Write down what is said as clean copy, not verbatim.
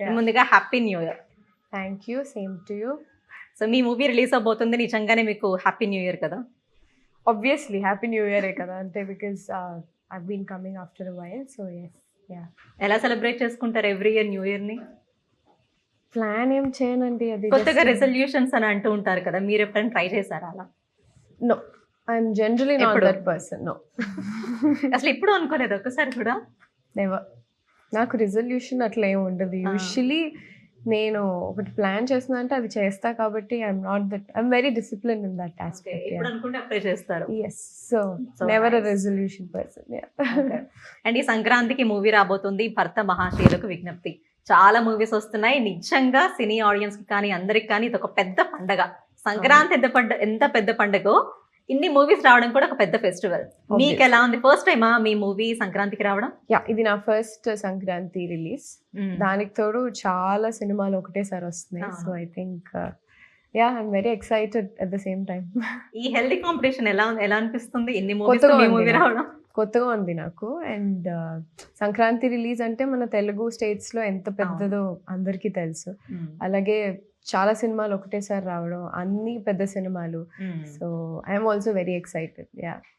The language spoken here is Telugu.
Yeah. ముందుగా happy new year. Thank you. Same to you. So మీ మూవీ రిలీజ్ అవబోతుంది, నిజంగానే మీకు హ్యాపీ న్యూ ఇయర్ కదా. Obviously, Happy New Year, kada ante because I've been coming after a while. So yes, yeah. ఎలా సెలబ్రేట్ చేసుకుంటారు ఎవ్రీ ఇయర్ న్యూ ఇయర్ ని? Plan ఏం చేయనండి అది. కొత్తగా రెజల్యూషన్స్ అని అంటూ ఉంటారు కదా, మీరు ఎప్పుడైనా ట్రై చేశారా అలా? No, I'm generally not ఎప్పుడు? that person. No, అసలు ఎప్పుడు అనుకోలేదు ఒక్కసారి కూడా? never. నాకు రిజల్యూషన్ అట్లా ఏమి ఉండదు. యూజువలీ నేను ఒకటి ప్లాన్ చేస్తున్నా అంటే అది చేస్తా కాబట్టి I'm very discipline in that aspect. ఎప్పుడు అనుకుంటే అప్లై చేస్తారు. Yes, so So never a nice. resolution person. Yeah. And ఈ సంక్రాంతికి మూవీ రాబోతుంది, భర్త మహాశయులకు విజ్ఞప్తి. చాలా మూవీస్ వస్తున్నాయి, నిజంగా సినీ ఆడియన్స్ కి కానీ అందరికి కానీ ఇది ఒక పెద్ద పండగ. సంక్రాంతి ఎంత పెద్ద పండగో ఇన్ని మూవీస్ రావడం కూడా ఒక పెద్ద ఫెస్టివల్. మీకు ఎలా ఉంది? ఫస్ట్ టైమా మీ మూవీ సంక్రాంతికి రావడం? యా, ఇది నా ఫస్ట్ సంక్రాంతి రిలీజ్. దానికి తోడు చాలా సినిమాలు ఒకటేసారి వస్తున్నాయి. So I think yeah, I'm very excited at the same time. ఈ హెల్దీ కాంపిటీషన్ ఎలా అనిపిస్తుంది? ఎన్ని కొత్తగా మూవీస్ ఉంది మూవీ నాకు. రావడం? కొత్తగా ఉంది నాకు. అండ్ సంక్రాంతి రిలీజ్ అంటే మన తెలుగు స్టేట్స్ లో ఎంత పెద్దదో అందరికీ తెలుసు. అలాగే చాలా సినిమాలు ఒకటేసారి రావడం, అన్ని పెద్ద సినిమాలు. So I'm also very excited. Yeah.